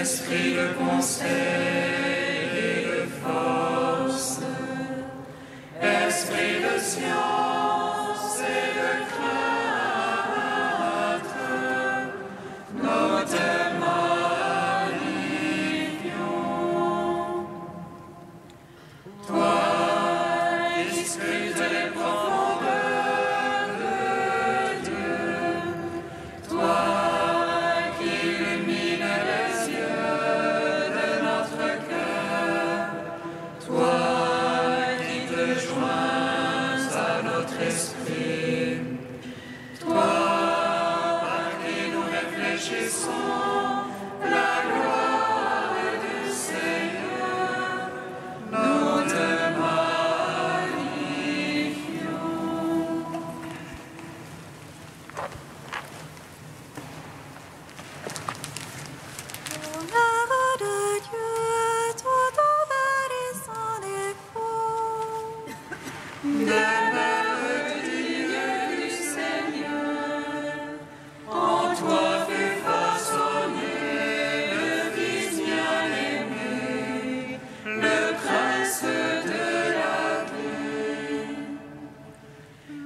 esprit de conseil et de force, esprit de science et de crainte, nous te magnifions. Toi, qui scrutes les profondeurs de Dieu, toi qui illumines les yeux de notre cœur, toi qui te joins à notre esprit, toi par qui nous réfléchissons la gloire du Seigneur, nous te magnifions. L'œuvre de Dieu, tout envahissant des fous. Demeure digne du Seigneur, en toi fut façonné le Fils bien-aimé, le Prince de la paix.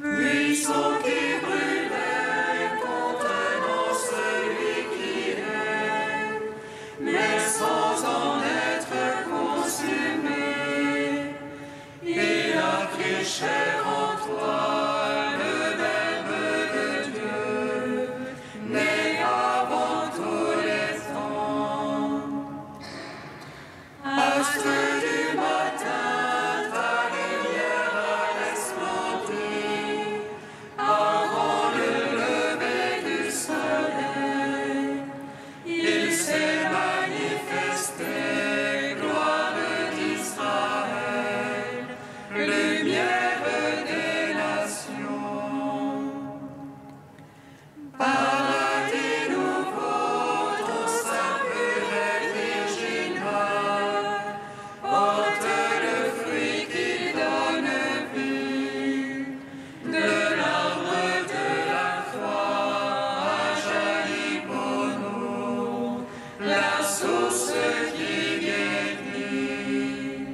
Buisson qui brûlait contenant celui qui aime, mais sans en être consumé, il a pris chair en toi, le Verbe de Dieu, né avant tous les temps. Astre du matin, ta lumière a resplendi, avant le lever du soleil. Il s'est manifesté, gloire d'Israël, lumière des nations. Paradis nouveau, ton sein pur et virginal, porte le fruit qui donne vie. De l'arbre de la croix a jailli pour nous la source qui guérit.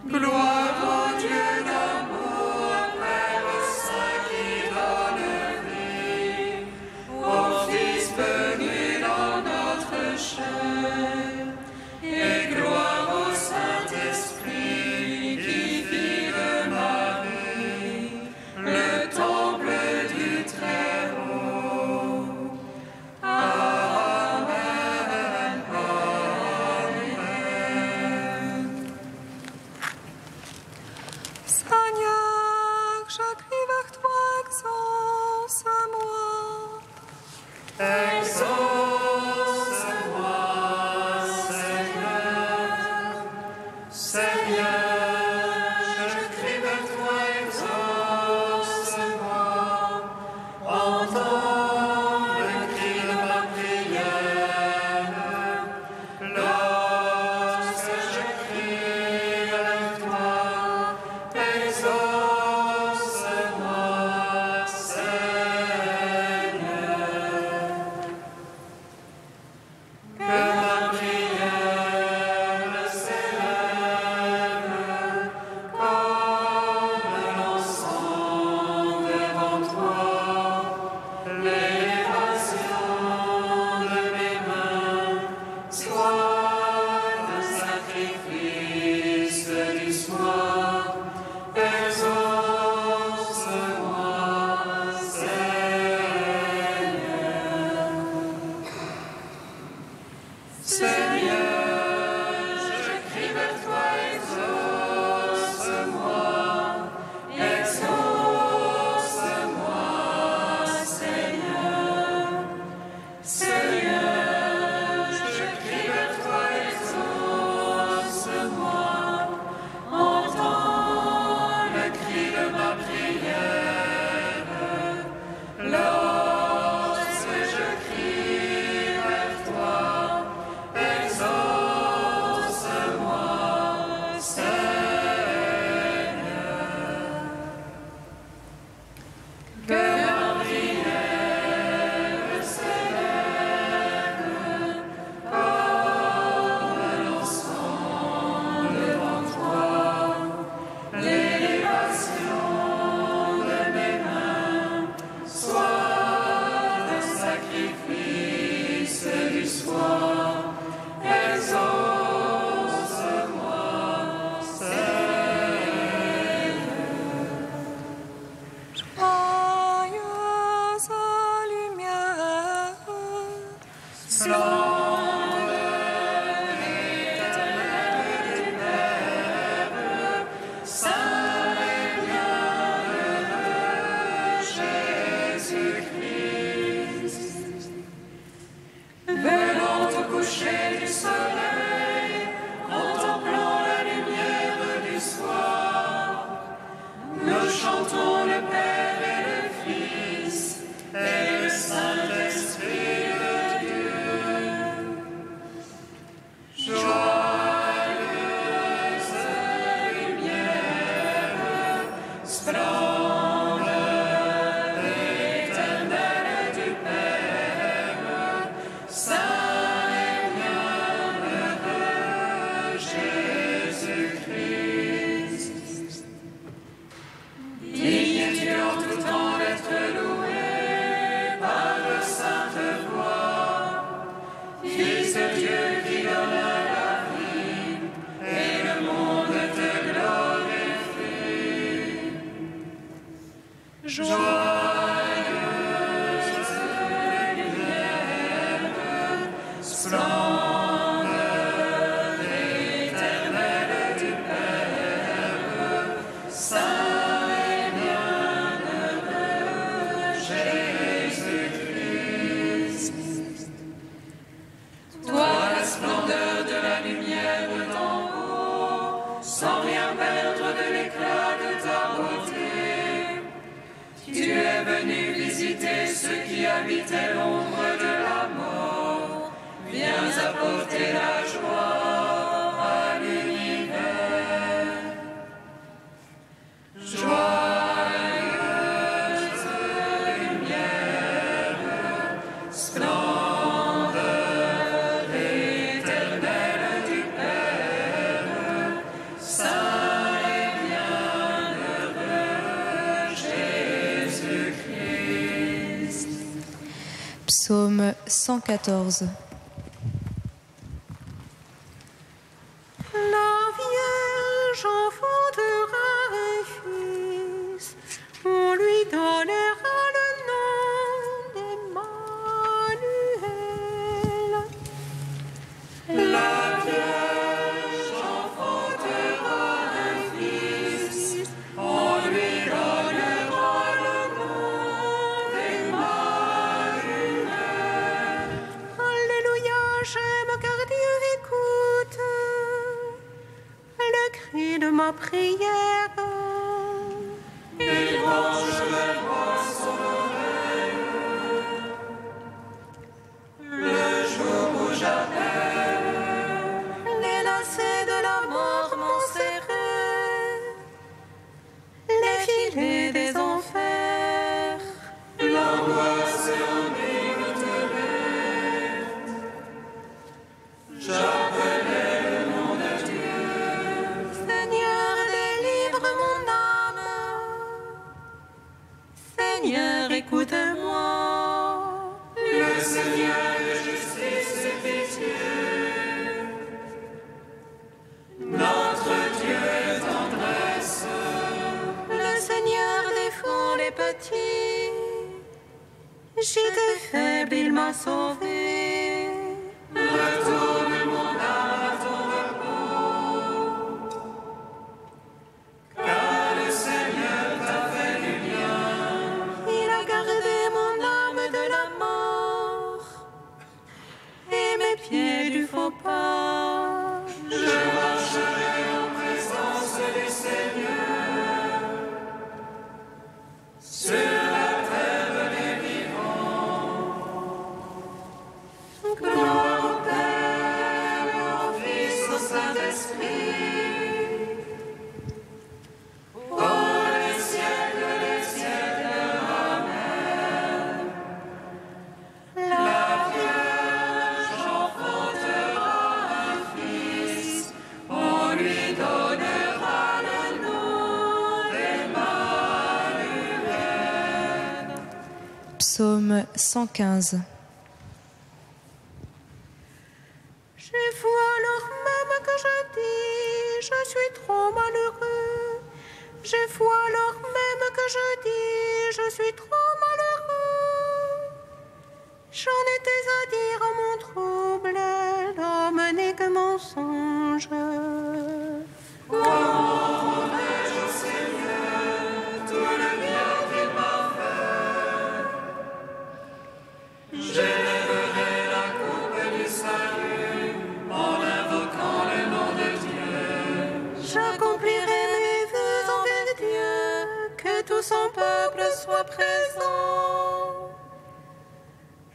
Gloire au Dieu d'amour, Père Saint qui donne vie, au Fils venu dans notre chair, et gloire au Saint-Esprit qui fit de Marie le temple du Très-Haut. Amen, amen. Seigneur, je crie vers toi, exauce-moi. Exauce-moi, Seigneur. Seigneur, je crie vers toi, exauce-moi. Entends le cri de ma prière. Lorsque je crie vers toi, exauce-moi, Seigneur. Venant au coucher du soleil, contemplant la lumière du soir, nous chantons le Père et le Fils et le Saint-Esprit de Dieu. Joyeuse lumière, splendeur éternelle du Père, Saint et bienheureux Jésus-Christ. Digne es-tu en tout temps d'être loué par la sainte voix, Fils de Dieu qui donne la vie, et le monde te glorifie. Joyeuse lumière, splendeur éternelle du Père, Saint et bienheureux Jésus-Christ. Toi, la splendeur de la lumière d'en haut, sans rien perdre de l'éclat de ta beauté, tu es venu visiter ceux qui habitaient l'ombre de la mort. Viens apporter la joie à l'univers. Joyeuse lumière, splendeur éternelle du Père, Saint et bienheureux Jésus-Christ. Psaume 114. La Vierge enfantera un fils, on lui donnera le nom d'Emmanuel. La Vierge enfantera un fils, on lui donnera le nom d'Emmanuel. Alléluia, j'aime car Dieu écoute le cri de ma prière. Il mange la voix son oreille. Le jour où j'appelle, Les lacets de la mort m'ont serré, les filets des enfers. l'angoisse et ennui te l'est. J'appelais le nom de Dieu. Seigneur, délivre mon âme. Seigneur, écoute-moi. Le Seigneur de justice et pitié. Notre Dieu est tendresse. Le Seigneur défend les petits. J'étais faible, il m'a sauvé. Retourne mon âme à ton repos. Car le Seigneur t'a fait du bien. Il a gardé mon âme de la mort et mes pieds du faux pas. Je marcherai en présence du Seigneur. Sur la terre des vivants. Gloire au Père, au Fils, au Saint-Esprit. Pour les siècles des siècles. Amen. La Vierge enfantera un fils, on lui donnera le nom d'Emmanuel. Psaume 115. J'ai foi alors même que je dis, je suis trop malheureux. J'ai foi alors même que je dis, je suis trop malheureux. J'en étais à dire à mon trou, J'élèverai la coupe du salut en invoquant le nom de Dieu. J'accomplirai mes vœux envers Dieu, que tout son peuple soit présent.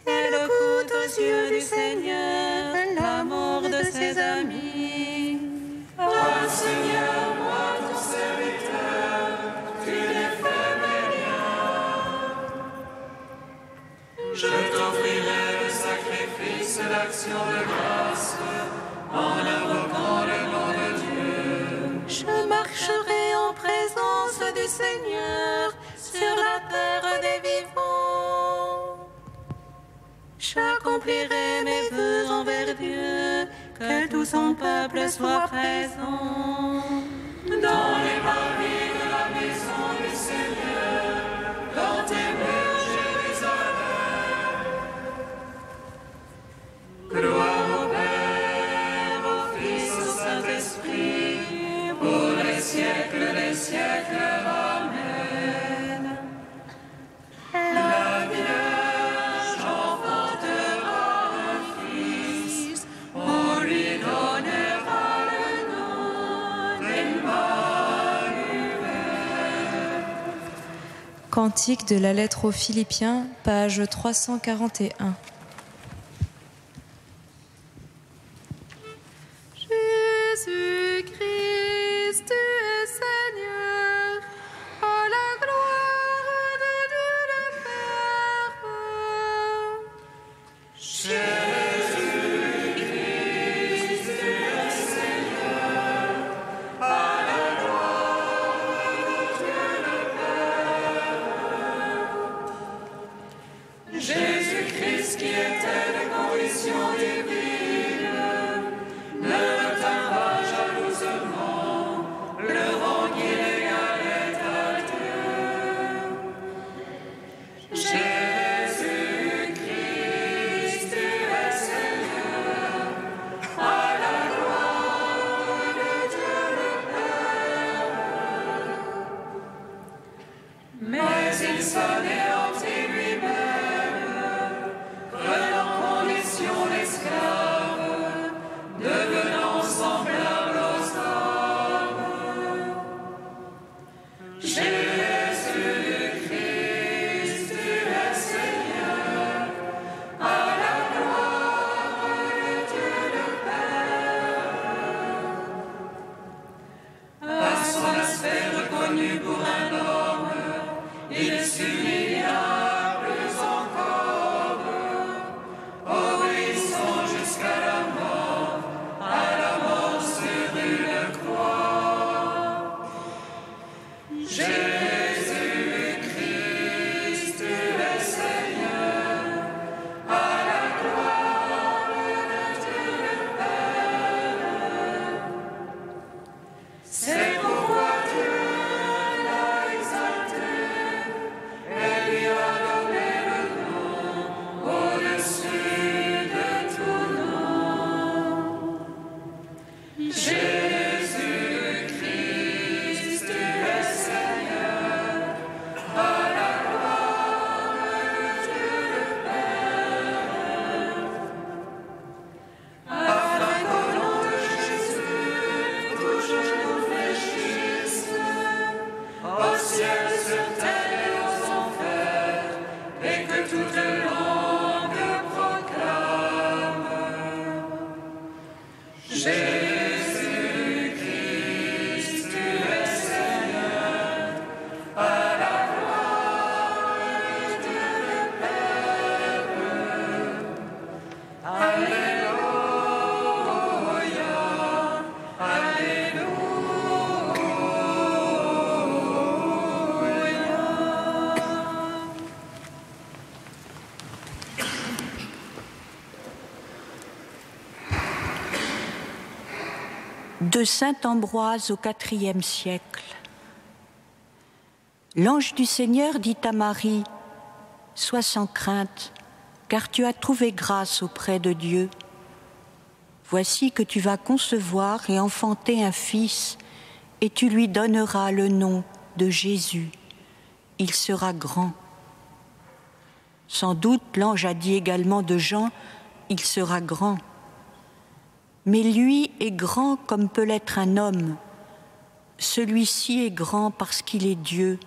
Elle écoute aux yeux du Seigneur la mort de ses amis. Toi, Seigneur, moi, ton serviteur, tu les fais mes liens. Je t'offrirai le sacrifice, l'action de grâce, en invoquant le nom de Dieu. Je marcherai en présence du Seigneur sur la terre des vivants. J'accomplirai mes vœux envers Dieu, que tout son peuple soit présent. Dans les parvis de la maison du Seigneur, dans tes murs, Jérusalem. Gloire au Père, au Fils, au Saint-Esprit, pour les siècles des siècles. Amen. La Vierge enfantera un fils, on lui donnera le nom d'Emmanuel. Cantique de la lettre aux Philippiens, page 341. Jésus-Christ, tu es Seigneur, à la gloire de Dieu le Père. Jésus-Christ, tu es Seigneur, à la gloire de Dieu le Père. Jésus-Christ qui était de condition divine, ne retint pas jalousement le rang qui l'égalait à Dieu. Jésus-Christ, tu es Seigneur, à la gloire de Dieu le Père. Mais il s'anéantit lui-même, prenant condition d'esclave, devenant semblable aux hommes. Jésus-Christ, tu es Seigneur, à la gloire de Dieu le Père. Par son aspect reconnu pour un homme, il s'humilia plus encore, obéissant jusqu'à la mort sur une croix. Jésus-Christ, tu es Seigneur, à la gloire de Dieu le Père. C'est pourquoi Dieu l'a exalté et lui a donné le nom au-dessus de tout nom. Jésus-Christ, tu es Seigneur, à la gloire de Dieu le Père. Afin qu'au nom de Jésus, tout genou fléchisse, au ciel, sur terre et aux enfers, et que toute langue proclame. Jésus-Christ, tu es Seigneur, à la gloire de Dieu le Père. Alléluia, Alléluia. De saint Ambroise au IVe siècle. L'ange du Seigneur dit à Marie : sois sans crainte, car tu as trouvé grâce auprès de Dieu. Voici que tu vas concevoir et enfanter un fils, et tu lui donneras le nom de Jésus. Il sera grand. Sans doute, l'ange a dit également de Jean, il sera grand. Mais lui est grand comme peut l'être un homme. Celui-ci est grand parce qu'il est Dieu,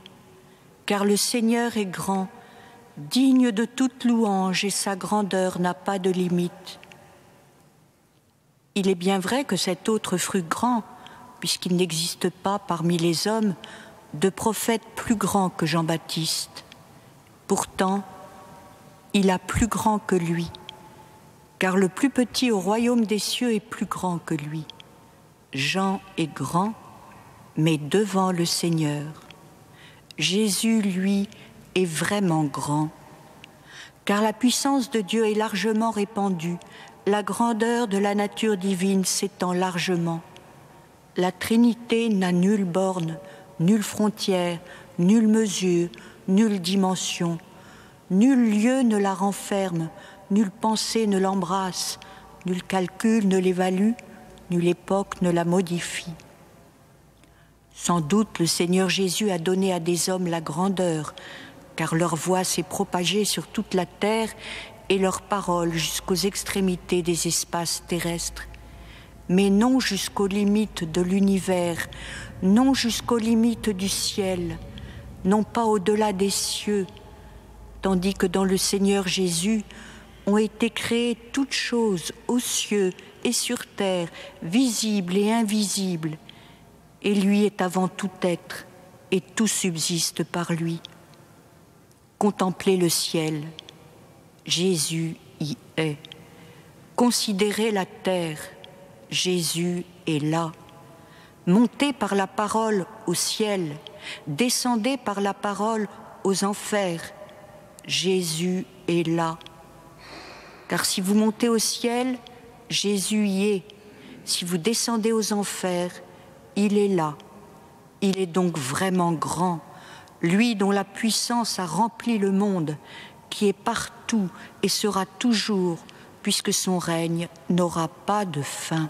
car le Seigneur est grand, digne de toute louange et sa grandeur n'a pas de limite. Il est bien vrai que cet autre fut grand, puisqu'il n'existe pas parmi les hommes de prophète plus grand que Jean-Baptiste. Pourtant, il a plus grand que lui, car le plus petit au royaume des cieux est plus grand que lui. Jean est grand, mais devant le Seigneur. Jésus, lui, est vraiment grand, car la puissance de Dieu est largement répandue, la grandeur de la nature divine s'étend largement. La Trinité n'a nulle borne, nulle frontière, nulle mesure, nulle dimension. Nul lieu ne la renferme, nulle pensée ne l'embrasse, nul calcul ne l'évalue, nulle époque ne la modifie. Sans doute le Seigneur Jésus a donné à des hommes la grandeur, car leur voix s'est propagée sur toute la terre et leur parole jusqu'aux extrémités des espaces terrestres, mais non jusqu'aux limites de l'univers, non jusqu'aux limites du ciel, non pas au-delà des cieux, tandis que dans le Seigneur Jésus ont été créées toutes choses aux cieux et sur terre, visibles et invisibles, et lui est avant tout être, et tout subsiste par lui. Contemplez le ciel, Jésus y est. Considérez la terre, Jésus est là. Montez par la parole au ciel, descendez par la parole aux enfers, Jésus est là. Car si vous montez au ciel, Jésus y est. Si vous descendez aux enfers, il est là. Il est donc vraiment grand, lui dont la puissance a rempli le monde, qui est partout et sera toujours, puisque son règne n'aura pas de fin.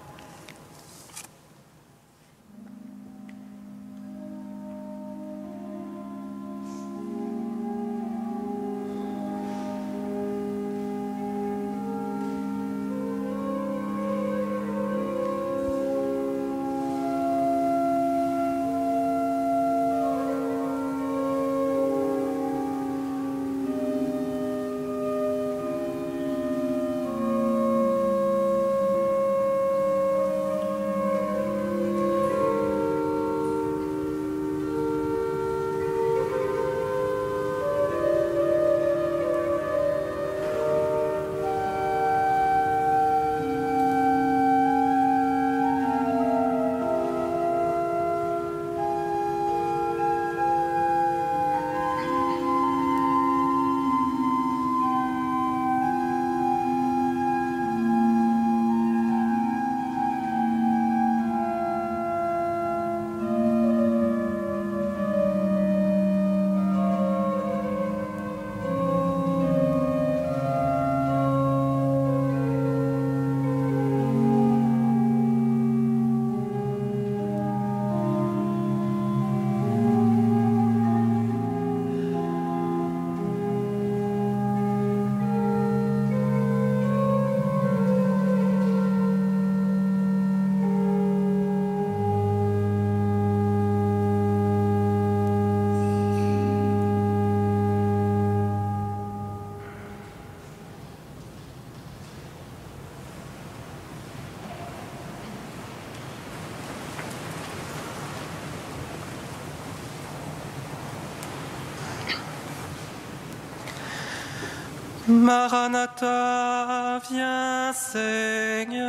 Maranatha, viens Seigneur.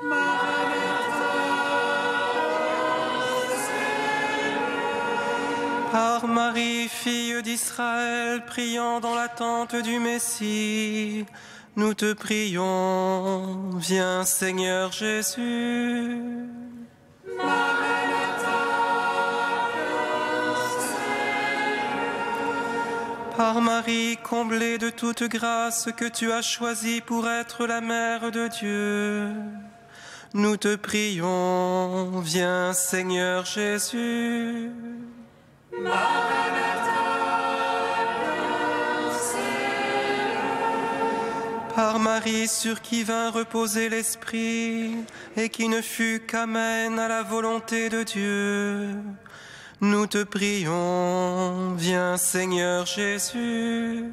Maranatha, Seigneur. Par Marie, fille d'Israël, priant dans l'attente du Messie, nous te prions, viens Seigneur Jésus. Par Marie, comblée de toute grâce que tu as choisie pour être la mère de Dieu, nous te prions, viens Seigneur Jésus. Maranatha, Par Marie sur qui vint reposer l'Esprit et qui ne fut qu'amène à la volonté de Dieu, nous te prions, viens Seigneur Jésus.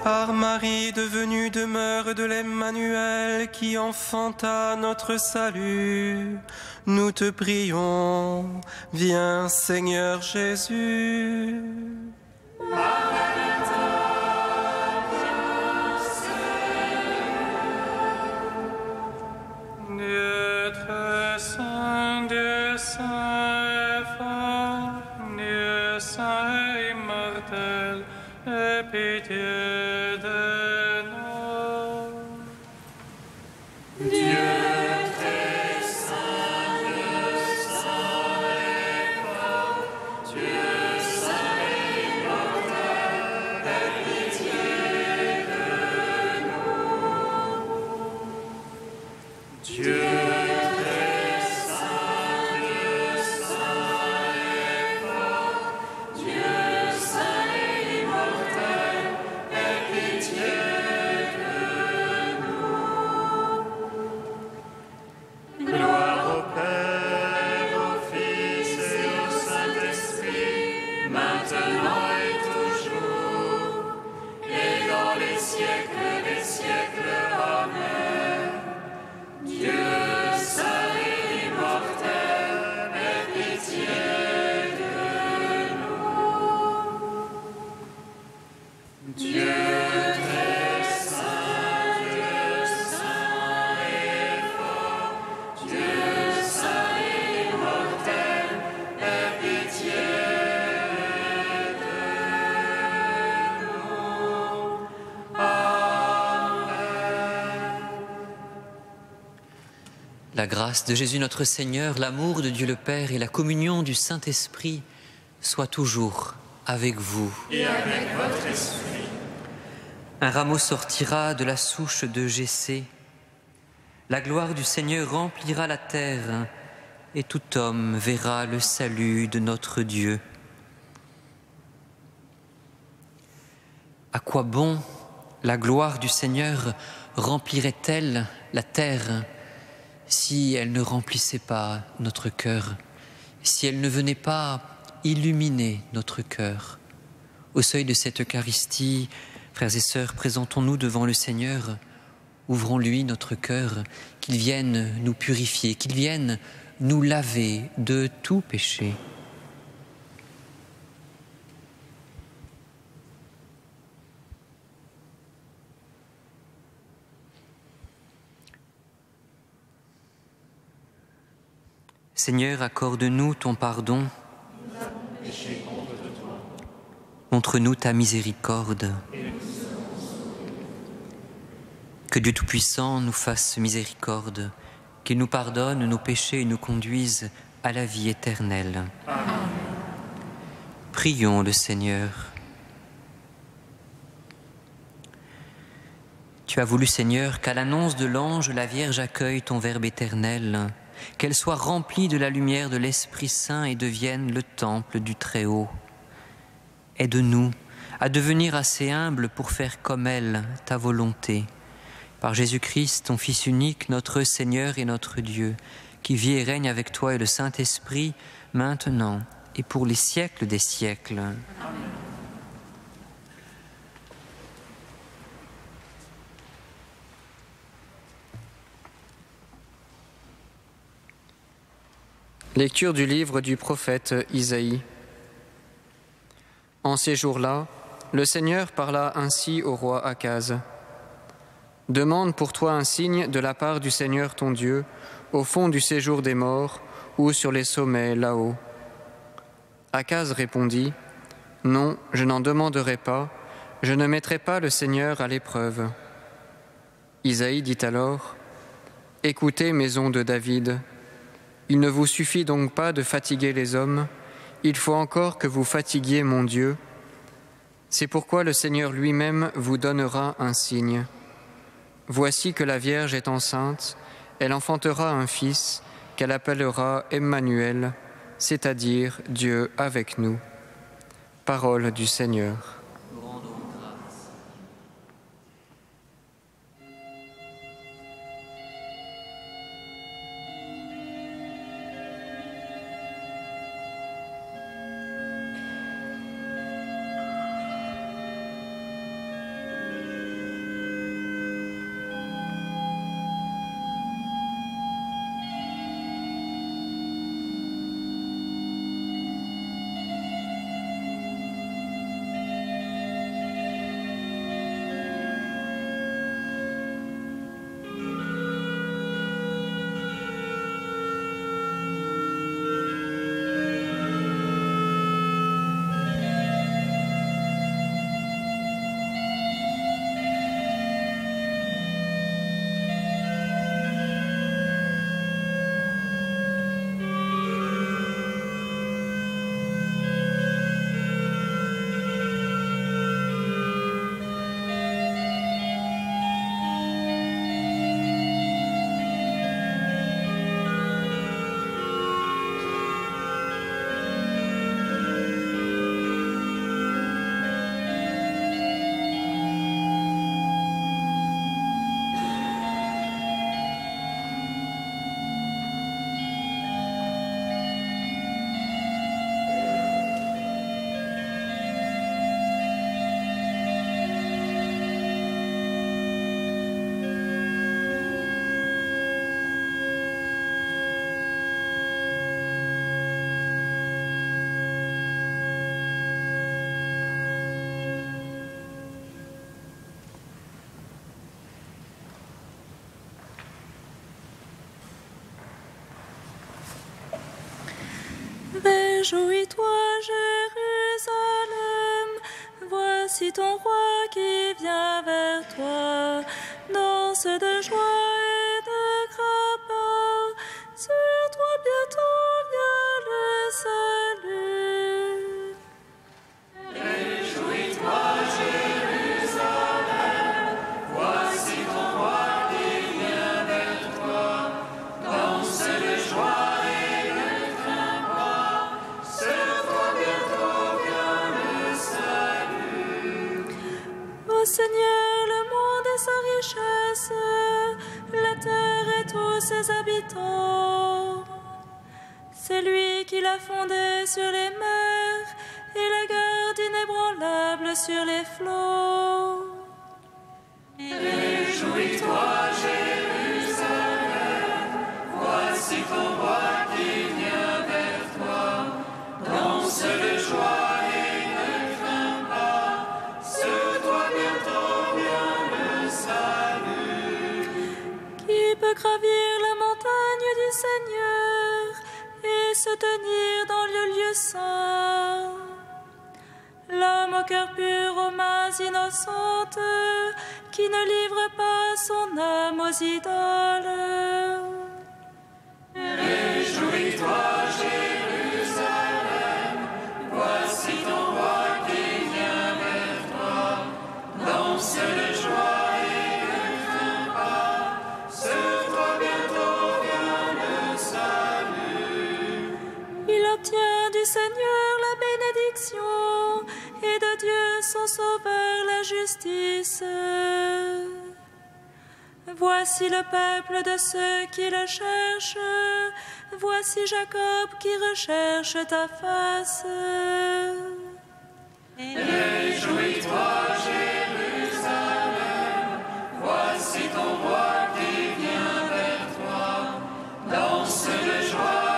Par Marie devenue demeure de l'Emmanuel qui enfanta notre salut, nous te prions, viens Seigneur Jésus. Dieu très saint, Dieu saint et fort, Dieu saint et immortel, aie pitié de nous. Dieu très saint, Dieu saint et fort, Dieu saint et immortel, aie pitié de nous. Dieu très saint, Dieu saint et fort, Dieu saint et immortel, aie pitié de nous. Gloire au Père, au Fils et au Saint-Esprit, maintenant et toujours, et dans les siècles des siècles. Amen. Dieu saint et immortel, aie pitié de nous. Dieu très saint, Dieu saint et fort, Dieu saint et immortel, aie pitié de nous. Amen. La grâce de Jésus notre Seigneur, l'amour de Dieu le Père et la communion du Saint-Esprit soient toujours avec vous. Et avec votre esprit. Un rameau sortira de la souche de Jessé. La gloire du Seigneur remplira la terre et tout homme verra le salut de notre Dieu. À quoi bon la gloire du Seigneur remplirait-elle la terre si elle ne remplissait pas notre cœur, si elle ne venait pas illuminer notre cœur? Au seuil de cette Eucharistie, frères et sœurs, présentons-nous devant le Seigneur, ouvrons-lui notre cœur, qu'il vienne nous purifier, qu'il vienne nous laver de tout péché. Seigneur, accorde-nous ton pardon. Montre-nous ta miséricorde. Que Dieu Tout-Puissant nous fasse miséricorde, qu'il nous pardonne nos péchés et nous conduise à la vie éternelle. Amen. Prions le Seigneur. Tu as voulu, Seigneur, qu'à l'annonce de l'ange, la Vierge accueille ton Verbe éternel, qu'elle soit remplie de la lumière de l'Esprit Saint et devienne le temple du Très-Haut. Aide-nous à devenir assez humbles pour faire comme elle ta volonté. Par Jésus-Christ, ton Fils unique, notre Seigneur et notre Dieu, qui vit et règne avec toi et le Saint-Esprit, maintenant et pour les siècles des siècles. Amen. Lecture du livre du prophète Isaïe. En ces jours-là, le Seigneur parla ainsi au roi Akaz. Demande pour toi un signe de la part du Seigneur ton Dieu, au fond du séjour des morts ou sur les sommets là-haut. Akaz répondit, non, je n'en demanderai pas, je ne mettrai pas le Seigneur à l'épreuve. Isaïe dit alors, écoutez, maison de David, il ne vous suffit donc pas de fatiguer les hommes, il faut encore que vous fatiguiez mon Dieu. C'est pourquoi le Seigneur lui-même vous donnera un signe. Voici que la Vierge est enceinte, elle enfantera un fils, qu'elle appellera Emmanuel, c'est-à-dire Dieu avec nous. Parole du Seigneur. Réjouis-toi, Jérusalem, voici ton roi qui vient vers toi. Danse de joie et de grappin, sur toi bientôt vient le salut. Réjouis-toi, Jérusalem, voici ton roi qui vient vers toi. Danse de joie. Seigneur, le monde et sa richesse, la terre et tous ses habitants. C'est lui qui l'a fondée sur les mers et la garde inébranlable sur les flots. Réjouis-toi, Jérusalem, voici ton roi qui vient vers toi. Danse de joie. Gravir la montagne du Seigneur et se tenir dans le lieu saint. L'homme au cœur pur, aux mains innocentes, qui ne livre pas son âme aux idoles. Réjouis-toi, Jérusalem, voici ton roi qui vient vers toi. Danse de joie. Du Seigneur la bénédiction et de Dieu son sauveur la justice. Voici le peuple de ceux qui le cherchent, voici Jacob qui recherche ta face. Réjouis-toi, Jérusalem, voici ton roi qui vient vers toi. Danse de joie.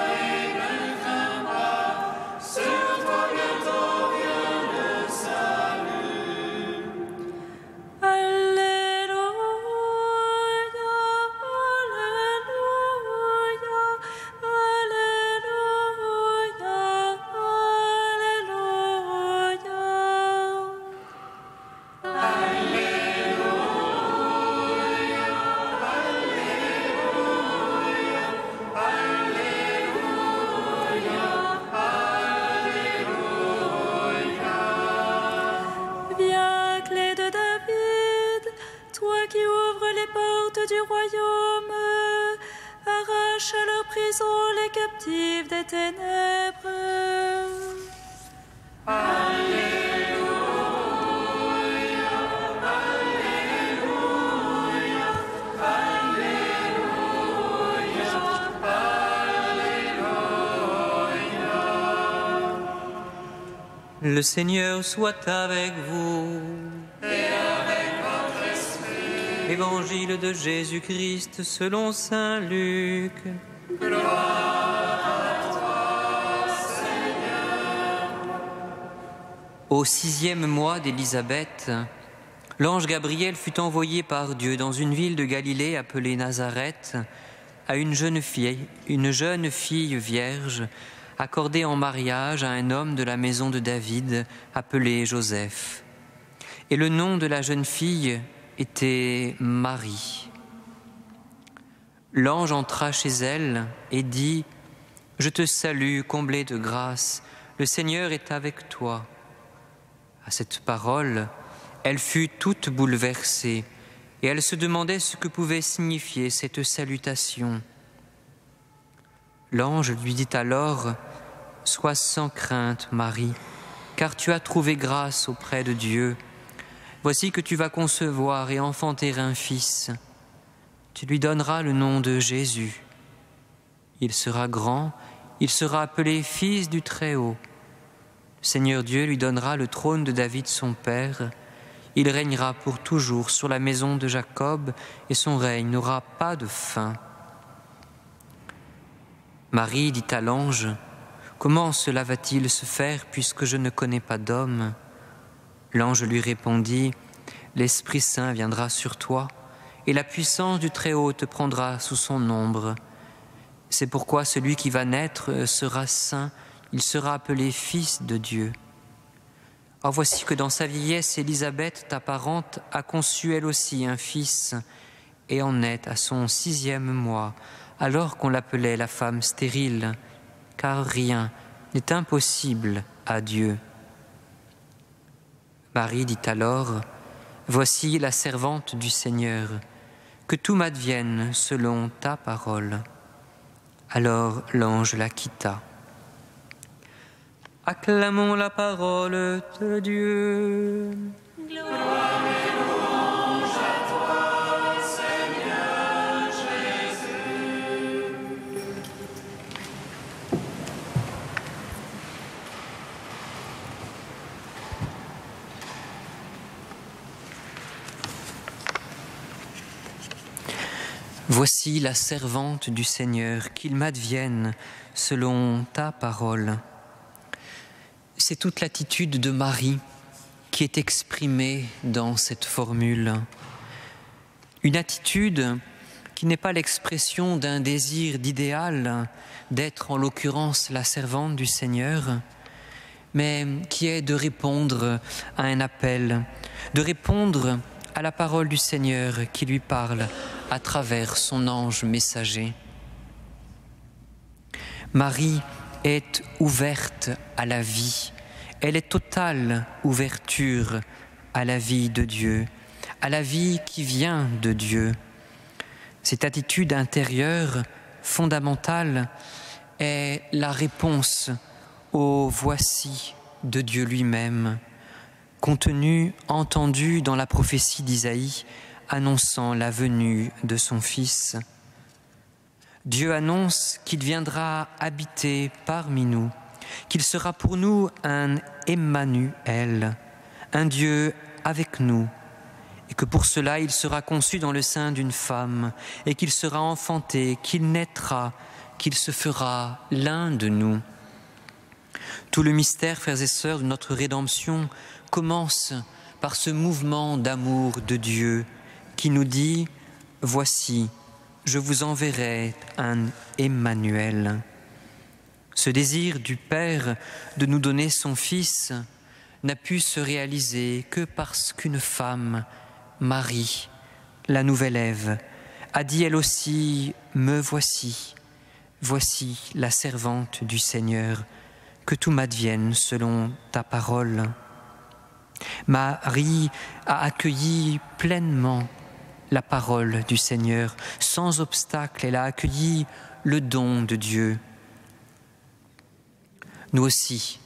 des ténèbres. Le Seigneur soit avec vous. Et avec votre esprit. Évangile de Jésus-Christ selon saint Luc. Gloire à toi, Seigneur. Au 6e mois d'Élisabeth, l'ange Gabriel fut envoyé par Dieu dans une ville de Galilée appelée Nazareth à une jeune fille vierge, accordée en mariage à un homme de la maison de David appelé Joseph. Et le nom de la jeune fille était Marie. L'ange entra chez elle et dit : « Je te salue, comblée de grâce, le Seigneur est avec toi. » À cette parole, elle fut toute bouleversée et elle se demandait ce que pouvait signifier cette salutation. L'ange lui dit alors : « Sois sans crainte, Marie, car tu as trouvé grâce auprès de Dieu. Voici que tu vas concevoir et enfanter un fils. Tu lui donneras le nom de Jésus. Il sera grand, il sera appelé Fils du Très-Haut. Le Seigneur Dieu lui donnera le trône de David son père. Il régnera pour toujours sur la maison de Jacob et son règne n'aura pas de fin. » Marie dit à l'ange : « Comment cela va-t-il se faire puisque je ne connais pas d'homme ?» L'ange lui répondit : « L'Esprit Saint viendra sur toi, et la puissance du Très-Haut te prendra sous son ombre. C'est pourquoi celui qui va naître sera saint, il sera appelé Fils de Dieu. Or voici que dans sa vieillesse, Élisabeth, ta parente, a conçu elle aussi un fils, et en est à son 6e mois, alors qu'on l'appelait la femme stérile, car rien n'est impossible à Dieu. » Marie dit alors : « Voici la servante du Seigneur, que tout m'advienne selon ta parole. » Alors l'ange la quitta. Acclamons la parole de Dieu. Gloire et louange à toi, Seigneur Jésus. Voici la servante du Seigneur, qu'il m'advienne selon ta parole. C'est toute l'attitude de Marie qui est exprimée dans cette formule. Une attitude qui n'est pas l'expression d'un désir d'idéal, d'être en l'occurrence la servante du Seigneur, mais qui est de répondre à un appel, de répondre à la parole du Seigneur qui lui parle à travers son ange messager. Marie est ouverte à la vie, elle est totale ouverture à la vie de Dieu, à la vie qui vient de Dieu. Cette attitude intérieure fondamentale est la réponse au « voici » de Dieu lui-même, contenu, entendu dans la prophétie d'Isaïe, annonçant la venue de son Fils. Dieu annonce qu'il viendra habiter parmi nous, qu'il sera pour nous un Emmanuel, un Dieu avec nous, et que pour cela il sera conçu dans le sein d'une femme, et qu'il sera enfanté, qu'il naîtra, qu'il se fera l'un de nous. Tout le mystère, frères et sœurs, de notre rédemption commence par ce mouvement d'amour de Dieu qui nous dit « Voici, je vous enverrai un Emmanuel ». Ce désir du Père de nous donner son Fils n'a pu se réaliser que parce qu'une femme, Marie, la nouvelle Ève, a dit elle aussi « Me voici, voici la servante du Seigneur, que tout m'advienne selon ta parole ». Marie a accueilli pleinement la parole du Seigneur, sans obstacle. Elle a accueilli le don de Dieu. Nous aussi,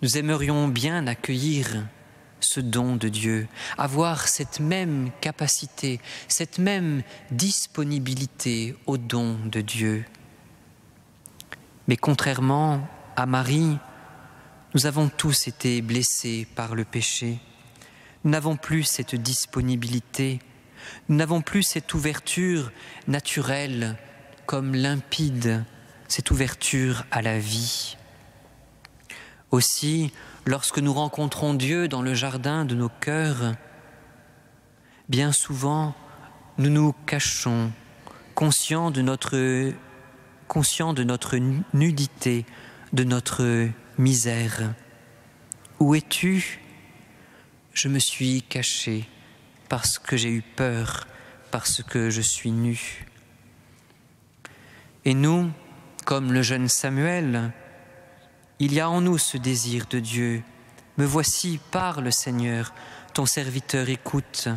nous aimerions bien accueillir ce don de Dieu, avoir cette même capacité, cette même disponibilité au don de Dieu. Mais contrairement à Marie, nous avons tous été blessés par le péché. Nous n'avons plus cette disponibilité, nous n'avons plus cette ouverture naturelle comme limpide, cette ouverture à la vie. Aussi, lorsque nous rencontrons Dieu dans le jardin de nos cœurs, bien souvent, nous nous cachons, conscients de notre nudité, de notre misère. Où es-tu ? Je me suis caché parce que j'ai eu peur, parce que je suis nu. Et nous, comme le jeune Samuel, il y a en nous ce désir de Dieu. Me voici, parle Seigneur, ton serviteur écoute.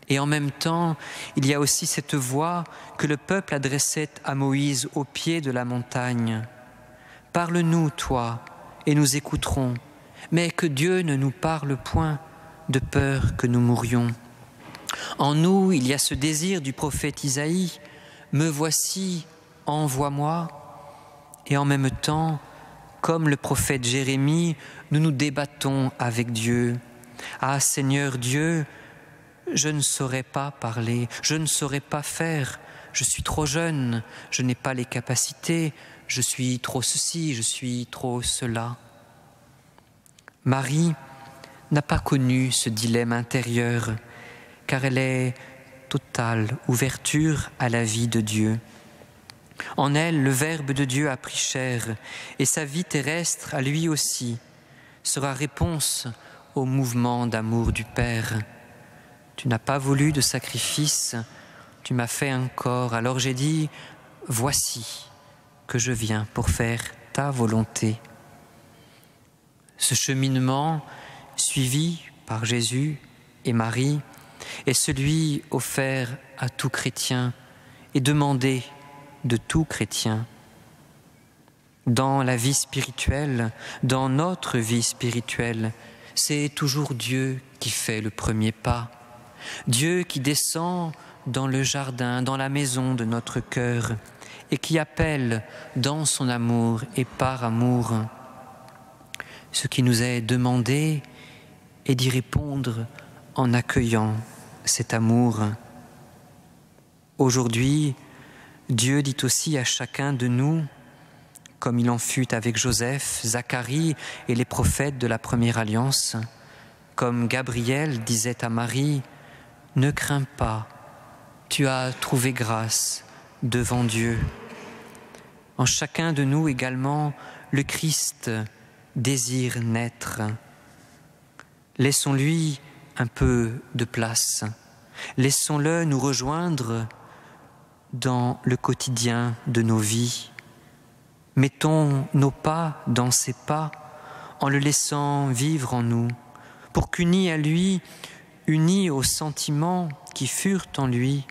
Et en même temps, il y a aussi cette voix que le peuple adressait à Moïse au pied de la montagne. Parle-nous, toi, et nous écouterons, mais que Dieu ne nous parle point, de peur que nous mourions. En nous, il y a ce désir du prophète Isaïe, me voici, envoie-moi. Et en même temps, comme le prophète Jérémie, nous nous débattons avec Dieu. Ah Seigneur Dieu, je ne saurais pas parler, je ne saurais pas faire, je suis trop jeune, je n'ai pas les capacités, je suis trop ceci, je suis trop cela. Marie n'a pas connu ce dilemme intérieur, car elle est totale ouverture à la vie de Dieu. En elle, le Verbe de Dieu a pris chair, et sa vie terrestre, à lui aussi, sera réponse au mouvement d'amour du Père. Tu n'as pas voulu de sacrifice, tu m'as fait un corps, alors j'ai dit, voici que je viens pour faire ta volonté. Ce cheminement, suivi par Jésus et Marie, est celui offert à tout chrétien et demandé de tout chrétien. Dans la vie spirituelle, dans notre vie spirituelle, c'est toujours Dieu qui fait le premier pas. Dieu qui descend dans le jardin, dans la maison de notre cœur et qui appelle dans son amour et par amour. Ce qui nous est demandé est d'y répondre en accueillant cet amour. Aujourd'hui, Dieu dit aussi à chacun de nous, comme il en fut avec Joseph, Zacharie et les prophètes de la première alliance, comme Gabriel disait à Marie, « Ne crains pas, tu as trouvé grâce devant Dieu. » En chacun de nous également, le Christ désire naître. Laissons-lui un peu de place. Laissons-le nous rejoindre dans le quotidien de nos vies. Mettons nos pas dans ses pas en le laissant vivre en nous, pour qu'unis à lui, unis aux sentiments qui furent en lui,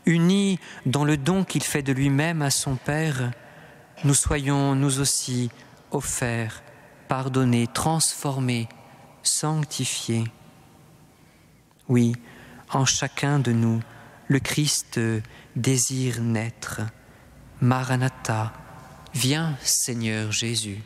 unis dans le don qu'il fait de lui-même à son Père, nous soyons nous aussi offerts, pardonnés, transformés, sanctifiés. Oui, en chacun de nous, le Christ désire naître. Maranatha, viens Seigneur Jésus.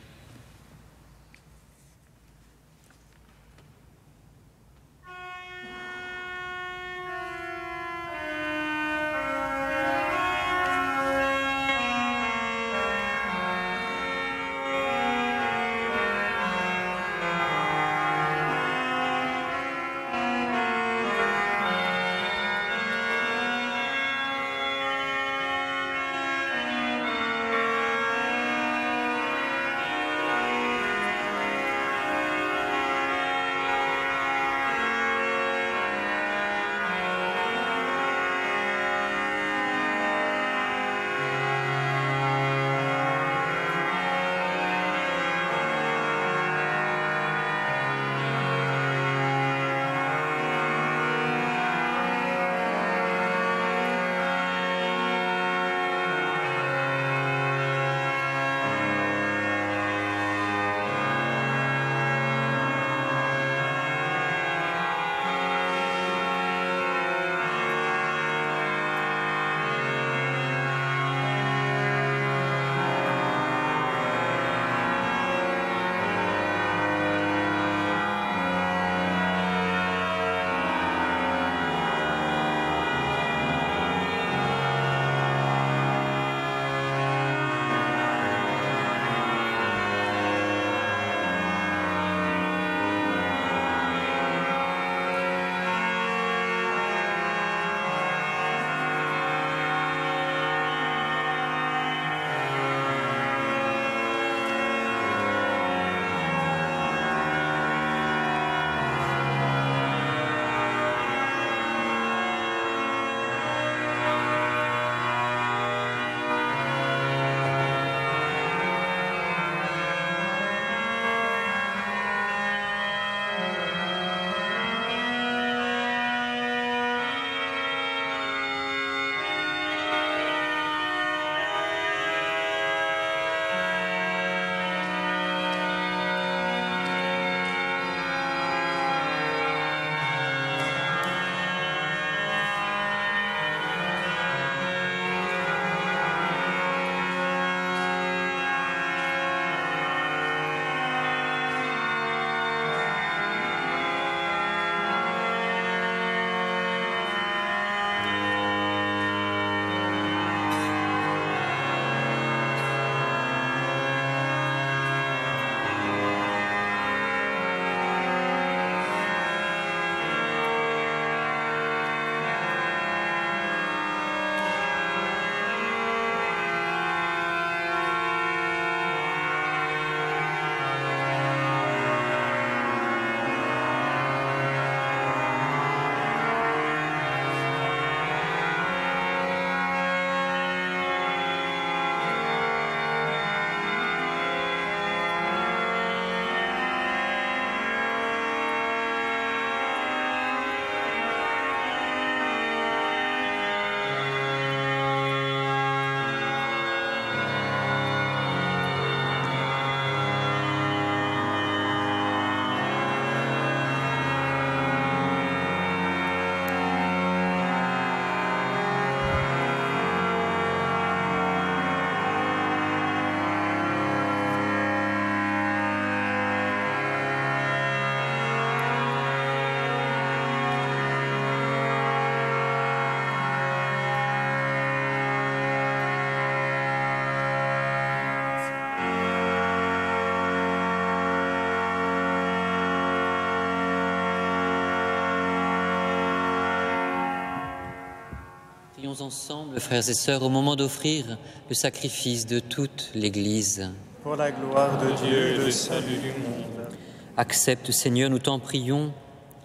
prions ensemble, frères et sœurs, au moment d'offrir le sacrifice de toute l'Église. Pour la gloire de Dieu et le salut du monde. Accepte, Seigneur, nous t'en prions,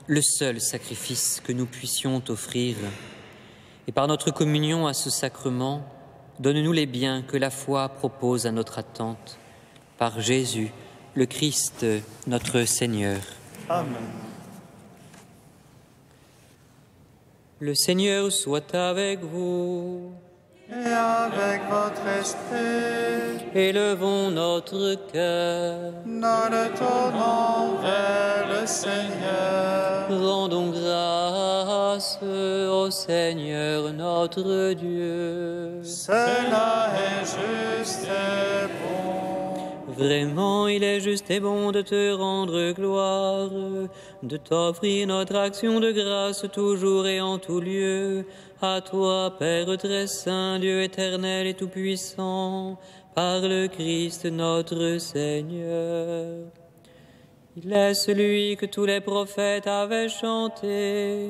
le seul sacrifice que nous puissions t'offrir. Et par notre communion à ce sacrement, donne-nous les biens que la foi propose à notre attente. Par Jésus, le Christ, notre Seigneur. Amen. Le Seigneur soit avec vous. Et avec votre esprit, Élevons notre cœur. nous le tournons vers le Seigneur. Rendons grâce au Seigneur notre Dieu. Cela est juste et bon. Vraiment, il est juste et bon de te rendre gloire, de t'offrir notre action de grâce toujours et en tout lieu. À toi, Père très saint, Dieu éternel et tout-puissant, par le Christ notre Seigneur. Il est celui que tous les prophètes avaient chanté,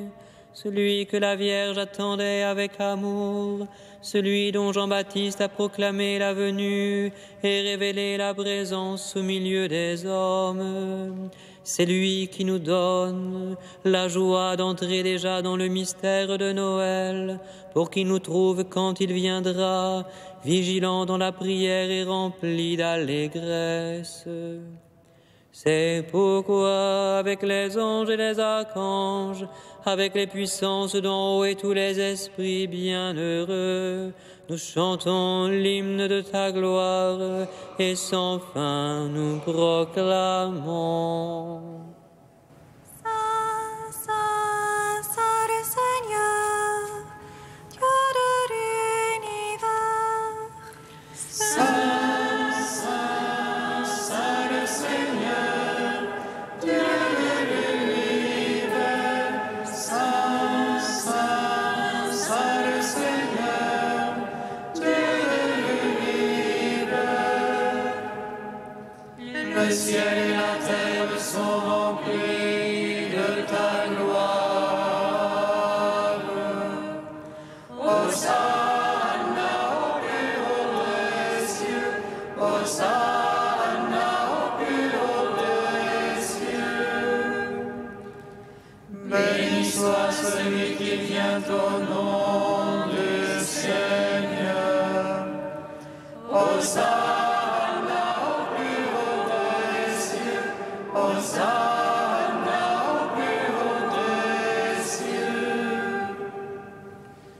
celui que la Vierge attendait avec amour, celui dont Jean-Baptiste a proclamé la venue et révélé la présence au milieu des hommes. C'est lui qui nous donne la joie d'entrer déjà dans le mystère de Noël, pour qu'il nous trouve quand il viendra, vigilants dans la prière et remplis d'allégresse. C'est pourquoi, avec les anges et les archanges, avec les puissances d'en haut et tous les esprits bienheureux, nous chantons l'hymne de ta gloire et sans fin nous proclamons. Saint, Saint, Saint le Seigneur, Dieu de l'univers. Saint, Saint, Saint le Seigneur, Dieu de l'univers. Saint, Saint, Saint le Seigneur, Dieu de l'univers. Le ciel et la terre sont remplis de ta gloire. Hosanna au plus haut des cieux, Hosanna au plus haut des cieux. Béni soit celui qui vient au nom du Seigneur. Hosanna au plus haut des cieux, Hosanna au plus haut des cieux.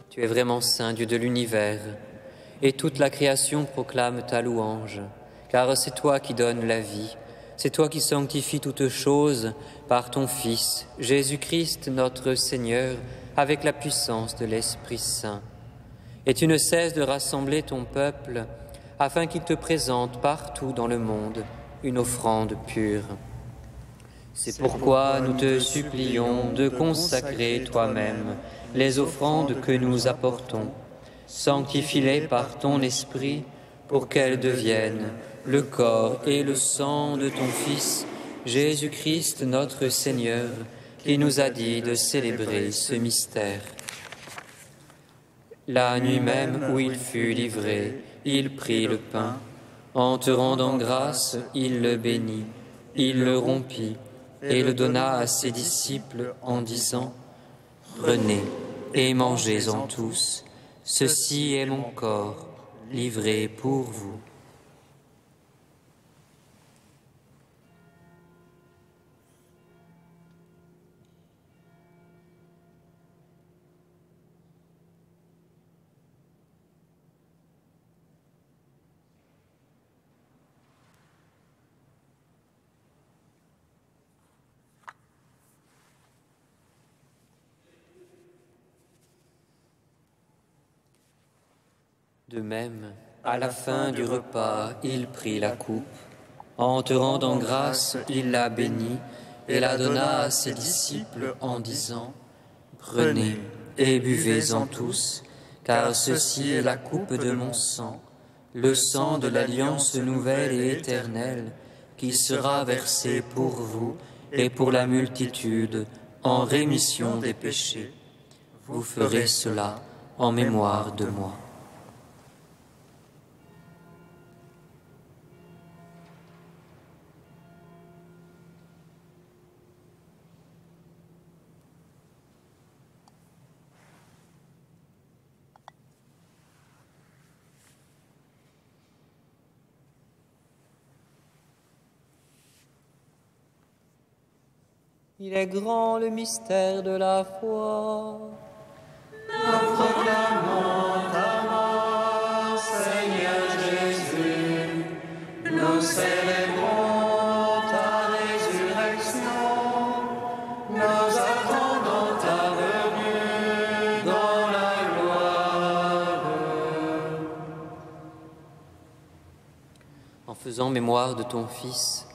Tu es vraiment saint, Dieu de l'univers, et toute la création proclame ta louange, car c'est toi qui donnes la vie, c'est toi qui sanctifies toutes choses par ton Fils, Jésus-Christ notre Seigneur, avec la puissance de l'Esprit Saint. Et tu ne cesses de rassembler ton peuple, afin qu'il te présente partout dans le monde une offrande pure. C'est pourquoi nous te supplions de consacrer toi-même les offrandes que nous apportons. Sanctifie-les par ton Esprit pour qu'elles deviennent le corps et le sang de ton Fils, Jésus-Christ notre Seigneur, qui nous a dit de célébrer ce mystère. La nuit même où il fut livré, il prit le pain. En te rendant grâce, il le bénit, il le rompit et le donna à ses disciples en disant : « Prenez et mangez-en tous, ceci est mon corps livré pour vous. » De même, à la fin du repas, il prit la coupe. En te rendant grâce, il la bénit et la donna à ses disciples en disant : « Prenez et buvez-en tous, car ceci est la coupe de mon sang, le sang de l'alliance nouvelle et éternelle, qui sera versé pour vous et pour la multitude en rémission des péchés. Vous ferez cela en mémoire de moi. Il est grand le mystère de la foi. Nous proclamons ta mort, Seigneur Jésus. Nous célébrons ta résurrection. Nous attendons ta venue dans la gloire. En faisant mémoire de ton Fils,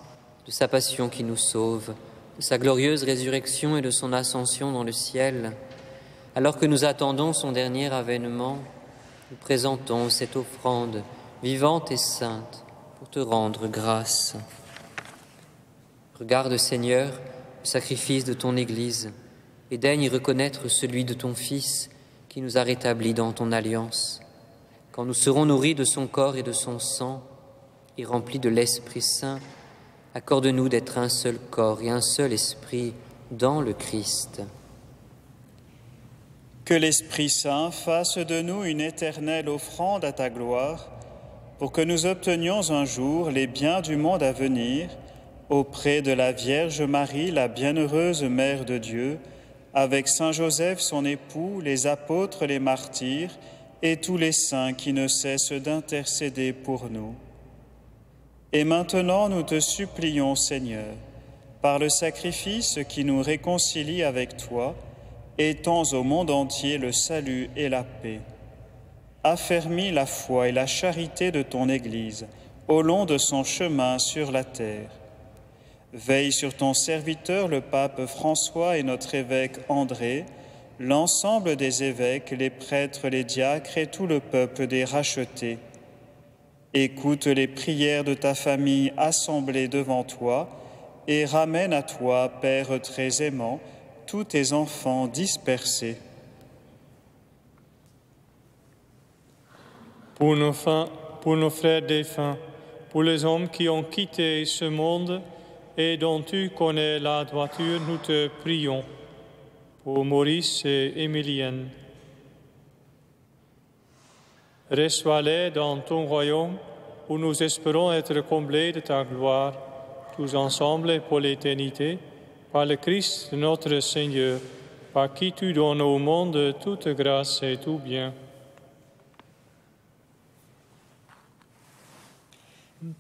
de sa passion qui nous sauve, de sa glorieuse résurrection et de son ascension dans le ciel, alors que nous attendons son dernier avènement, nous présentons cette offrande vivante et sainte pour te rendre grâce. Regarde, Seigneur, le sacrifice de ton Église et daigne y reconnaître celui de ton Fils qui nous a rétablis dans ton alliance. Quand nous serons nourris de son corps et de son sang et remplis de l'Esprit Saint, accorde-nous d'être un seul corps et un seul esprit dans le Christ. Que l'Esprit Saint fasse de nous une éternelle offrande à ta gloire, pour que nous obtenions un jour les biens du monde à venir, auprès de la Vierge Marie, la bienheureuse Mère de Dieu, avec Saint Joseph, son époux, les apôtres, les martyrs, et tous les saints qui ne cessent d'intercéder pour nous. Et maintenant, nous te supplions, Seigneur, par le sacrifice qui nous réconcilie avec toi, étends au monde entier le salut et la paix. Affermis la foi et la charité de ton Église au long de son chemin sur la terre. Veille sur ton serviteur, le pape François et notre évêque André, l'ensemble des évêques, les prêtres, les diacres et tout le peuple des rachetés. Écoute les prières de ta famille assemblée devant toi et ramène à toi, Père très aimant, tous tes enfants dispersés. Pour nos frères défunts, pour les hommes qui ont quitté ce monde et dont tu connais la droiture, nous te prions. Pour Maurice et Emilienne, reçois-les dans ton royaume, où nous espérons être comblés de ta gloire, tous ensemble et pour l'éternité, par le Christ notre Seigneur, par qui tu donnes au monde toute grâce et tout bien.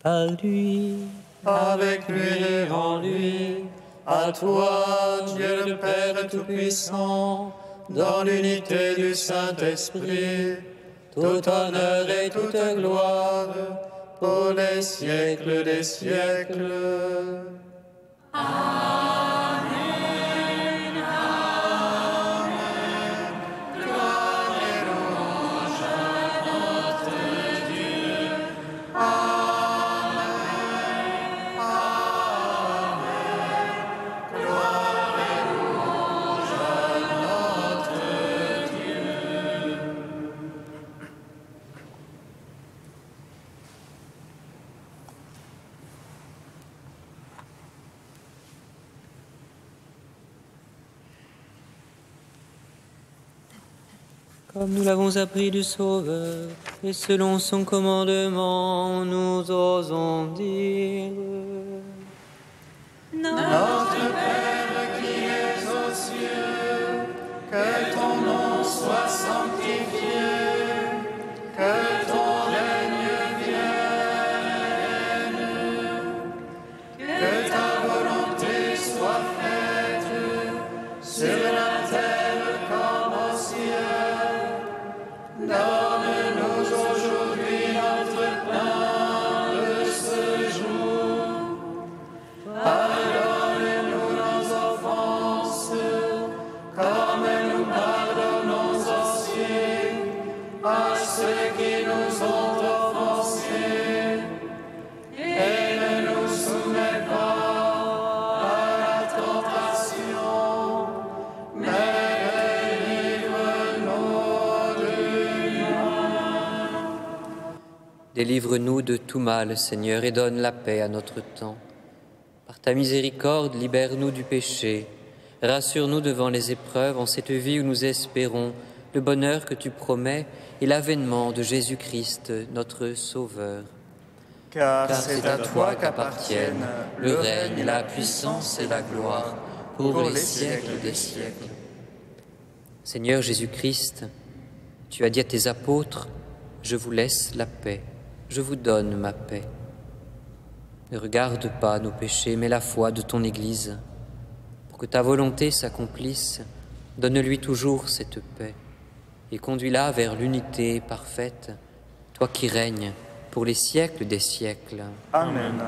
Par lui, avec lui et en lui, à toi, Dieu le Père Tout-Puissant, dans l'unité du Saint-Esprit, tout honneur et toute gloire, pour les siècles des siècles. Amen, Amen. Gloire et louange à notre Dieu. Amen, Amen. Gloire et louange à notre Dieu. Comme nous l'avons appris du Sauveur, et selon son commandement, nous osons dire: Notre Père qui es aux cieux, que ton nom soit sanctifié, que ton règne vienne, que ta volonté soit faite sur la terre comme au ciel. Donne-nous aujourd'hui notre pain de ce jour. Pardonne-nous nos offenses, comme nous pardonnons Délivre-nous de tout mal, Seigneur, et donne la paix à notre temps. Par ta miséricorde, libère-nous du péché. Rassure-nous devant les épreuves en cette vie où nous espérons le bonheur que tu promets et l'avènement de Jésus-Christ, notre Sauveur. Car c'est à toi qu'appartiennent le règne, la puissance et la gloire pour les siècles des siècles. Seigneur Jésus-Christ, tu as dit à tes apôtres, « Je vous laisse la paix, je vous donne ma paix ». Ne regarde pas nos péchés, mais la foi de ton Église. Pour que ta volonté s'accomplisse, donne-lui toujours cette paix et conduis-la vers l'unité parfaite, toi qui règnes pour les siècles des siècles. Amen.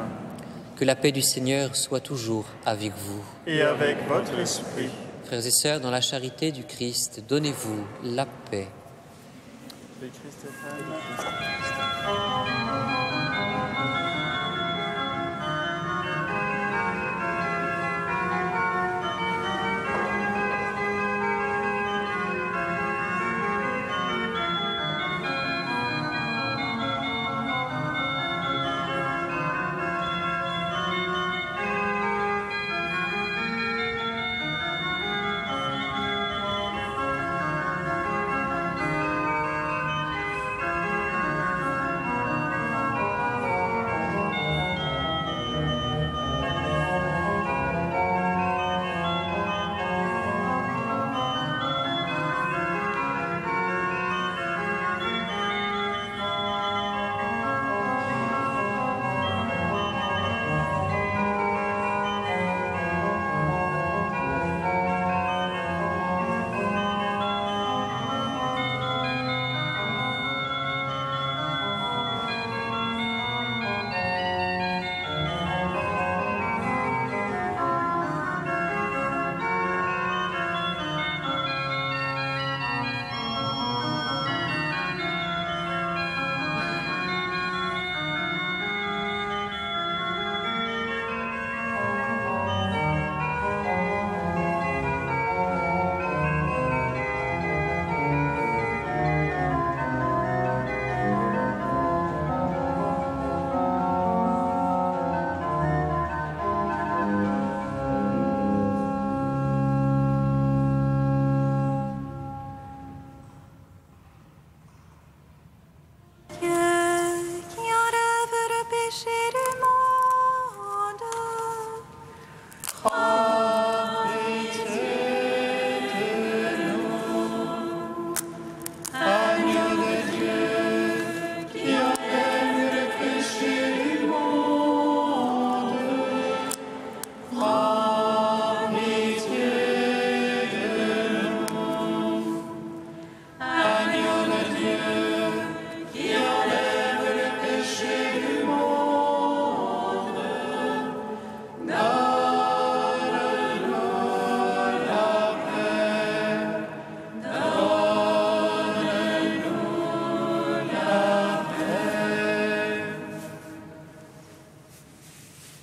Que la paix du Seigneur soit toujours avec vous. Et avec votre esprit. Frères et sœurs, dans la charité du Christ, donnez-vous la paix.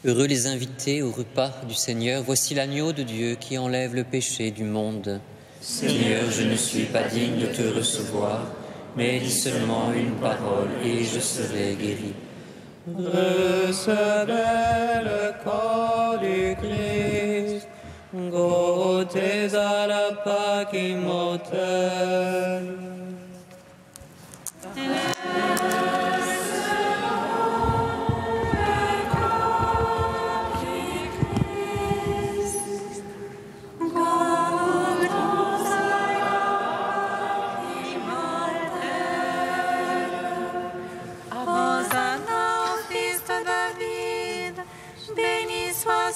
Heureux les invités au repas du Seigneur. Voici l'agneau de Dieu qui enlève le péché du monde. Seigneur, je ne suis pas digne de te recevoir, mais dis seulement une parole et je serai guéri. Recevez le corps du Christ, goûtez à la Pâque immortelle.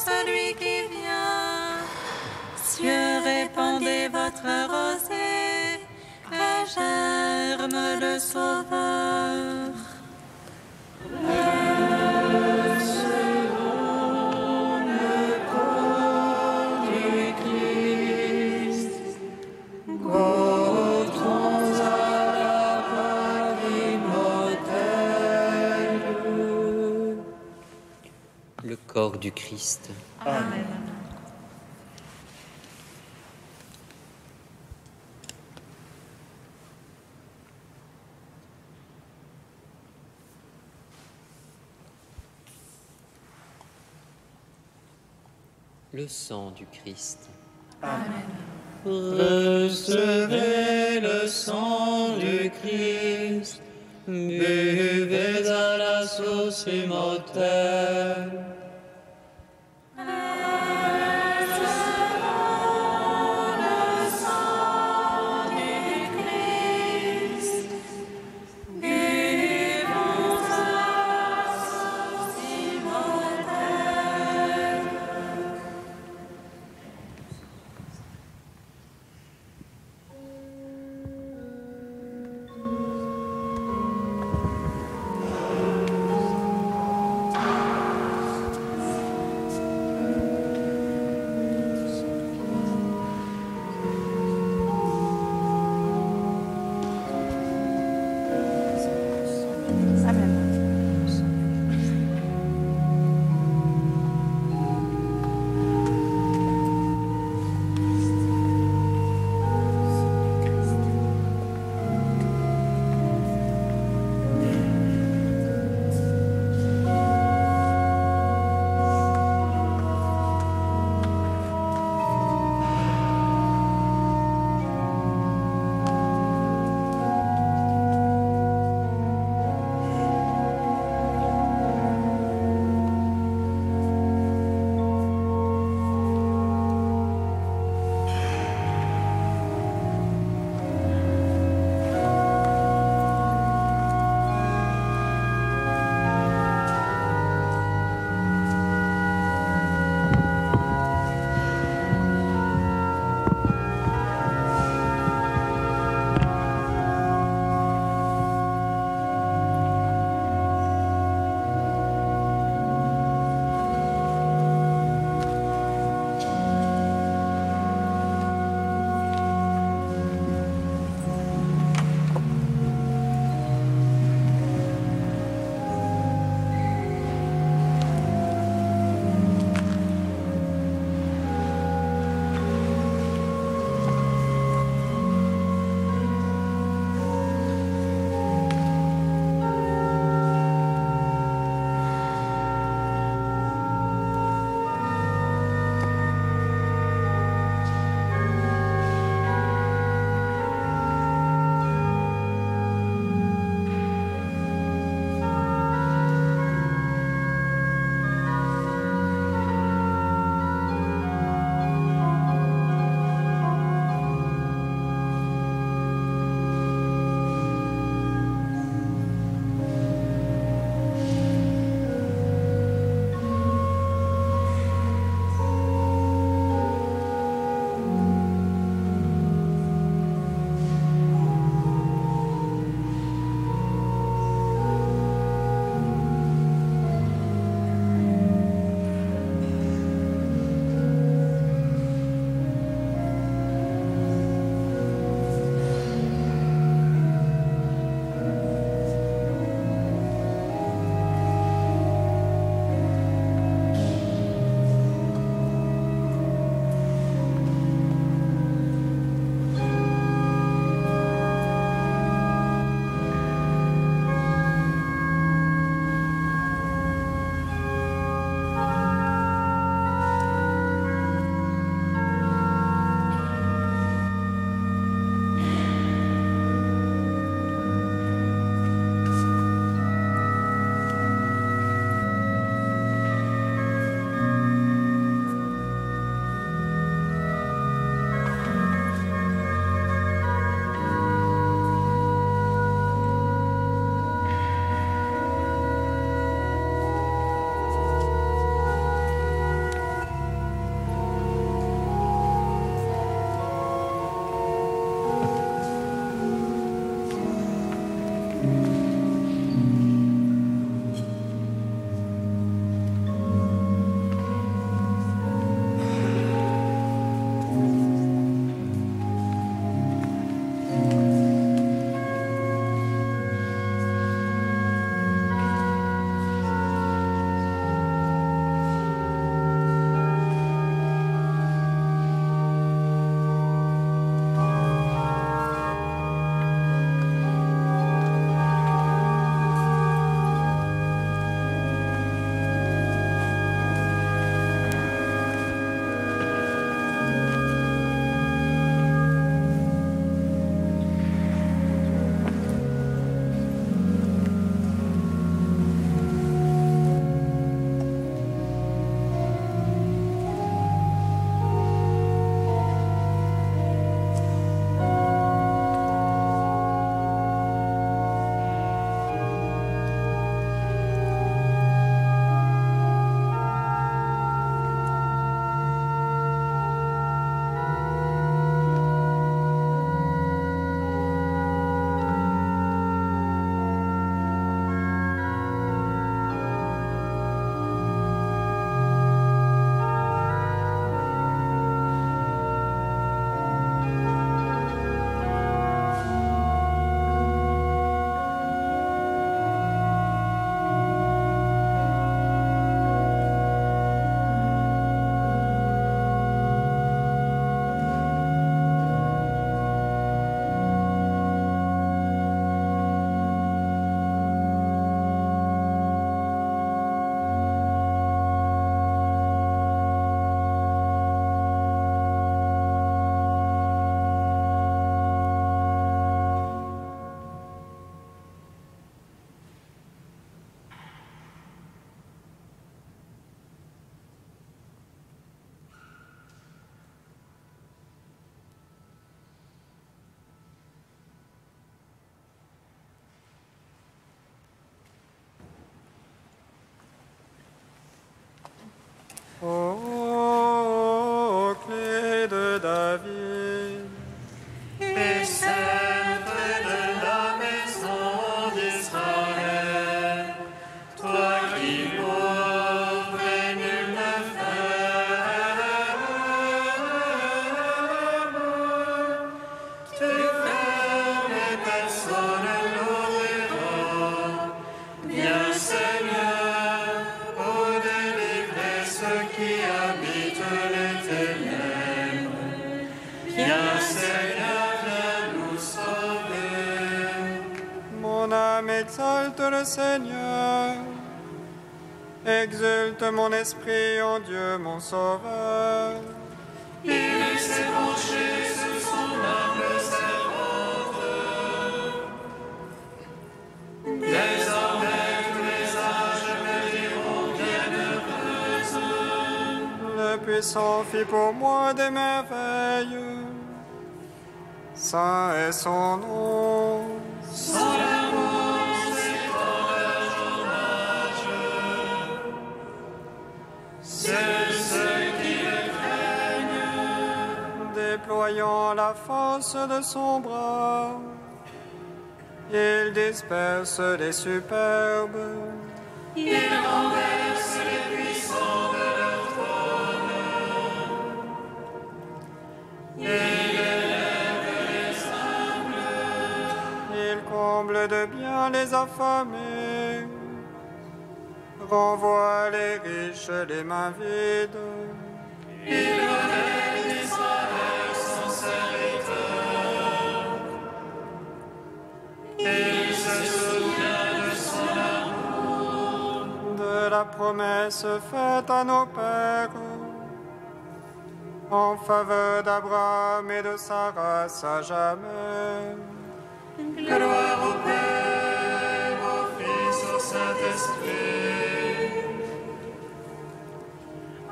Celui qui vient, cieux, répandez votre rosée, et germe le Sauveur. Recevons le corps du Christ, goûtons à la Pâque immortelle. Le corps du Christ. Amen. le sang du Christ. Amen. Recevez le sang du Christ, buvez à la source immortelle. qui habitent les ténèbres. Viens, Seigneur, viens nous sauver. Mon âme exalte le Seigneur. Exulte mon esprit en Dieu, mon Sauveur. Il s'est penché sous son humble servante. Désormais, tous les âges me diront bienheureuse. Le puissant fit pour moi des merveilles. Saint est son nom. Son amour s'étend vers son âge. C'est ceux qui le craignent. Déployant la force de son bras, il disperse les superbes. Il renverse les puissants de leur trône. Il élève les humbles. Il comble de bien les affamés, renvoie les riches les mains vides. Il relève d'Israël son serviteur. Il se souvient de son amour. De la promesse faite à nos pères, en faveur d'Abraham et de sa race à jamais. Gloire au Père, au Fils, au Saint-Esprit.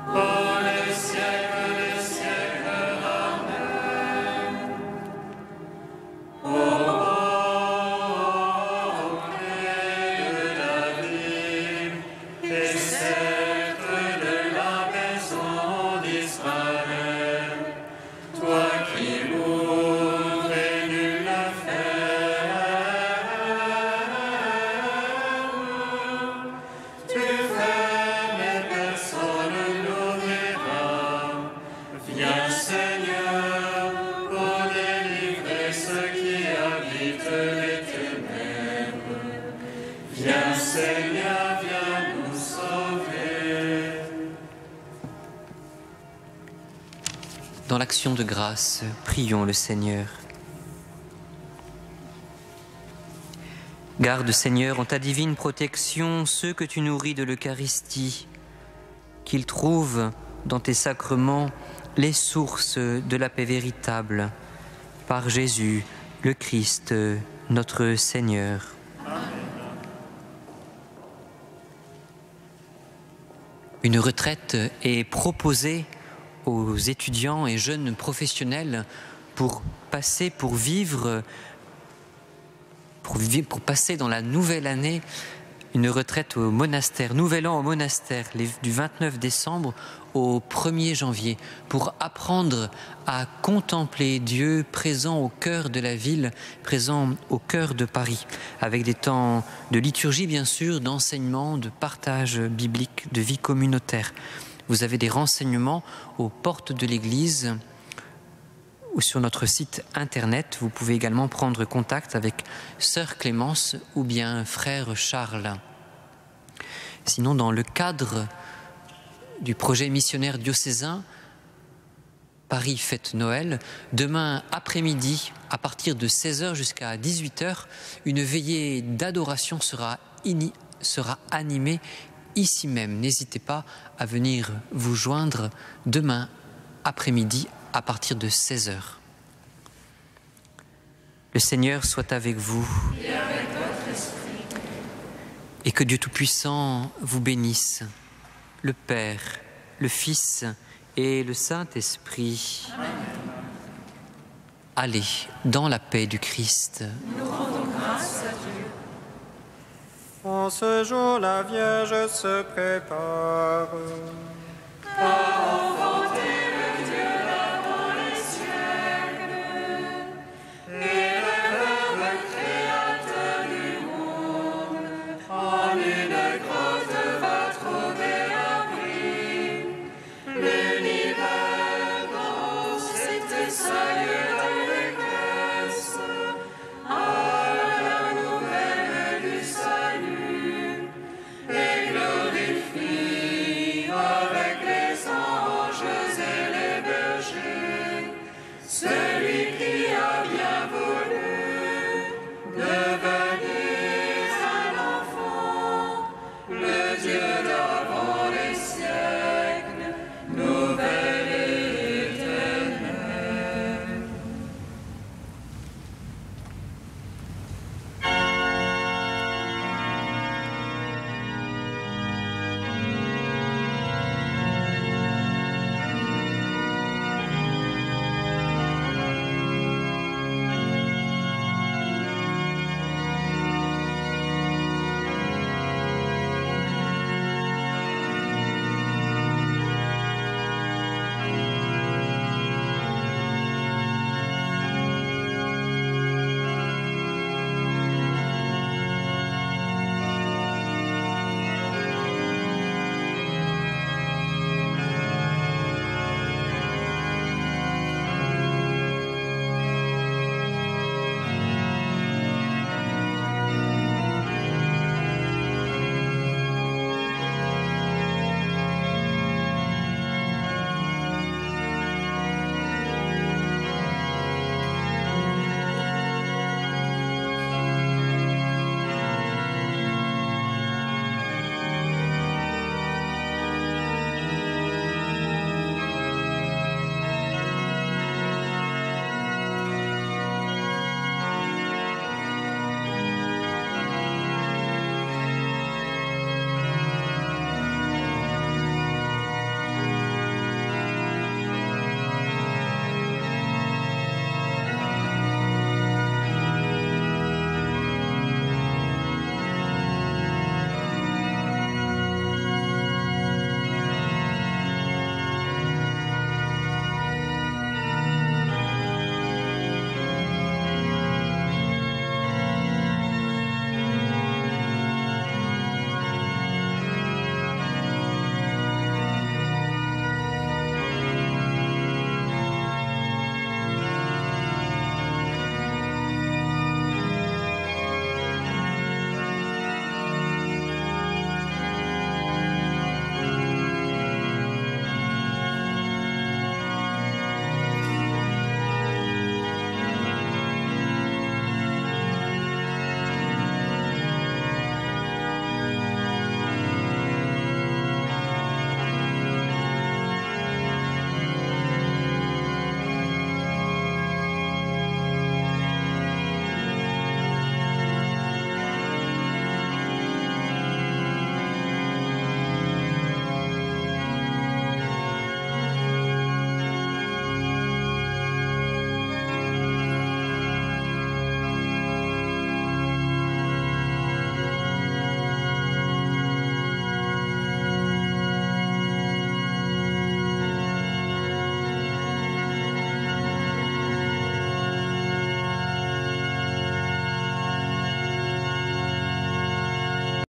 Pour les siècles des siècles. Amen. Ô clé de David, et sceptre de la maison d'Israël, toi qui ouvres et nul ne ferme, tu fermes et personne n'ouvrira. Viens, Seigneur, pour délivrer ceux qui habitent les ténèbres. Viens, Seigneur, viens nous sauver. Dans l'action de grâce, prions le Seigneur. Garde, Seigneur, en ta divine protection ceux que tu nourris de l'Eucharistie, qu'ils trouvent dans tes sacrements les sources de la paix véritable. Par Jésus, le Christ, notre Seigneur. Une retraite est proposée aux étudiants et jeunes professionnels pour passer dans la nouvelle année une retraite au monastère, nouvel an au monastère, du 29 décembre au 1er janvier, pour apprendre à contempler Dieu présent au cœur de la ville, présent au cœur de Paris, avec des temps de liturgie bien sûr, d'enseignement, de partage biblique, de vie communautaire. Vous avez des renseignements aux portes de l'église ou sur notre site internet. Vous pouvez également prendre contact avec Sœur Clémence ou bien Frère Charles. Sinon, dans le cadre du projet missionnaire diocésain Paris Fête Noël, demain après-midi, à partir de 16h jusqu'à 18h, une veillée d'adoration sera animée ici même. N'hésitez pas à venir vous joindre demain après-midi à partir de 16h. Le Seigneur soit avec vous. Et avec votre esprit. Et que Dieu Tout-Puissant vous bénisse, le Père, le Fils et le Saint-Esprit. Amen. Allez dans la paix du Christ. Nous rendons grâce à Dieu. En ce jour, la Vierge se prépare.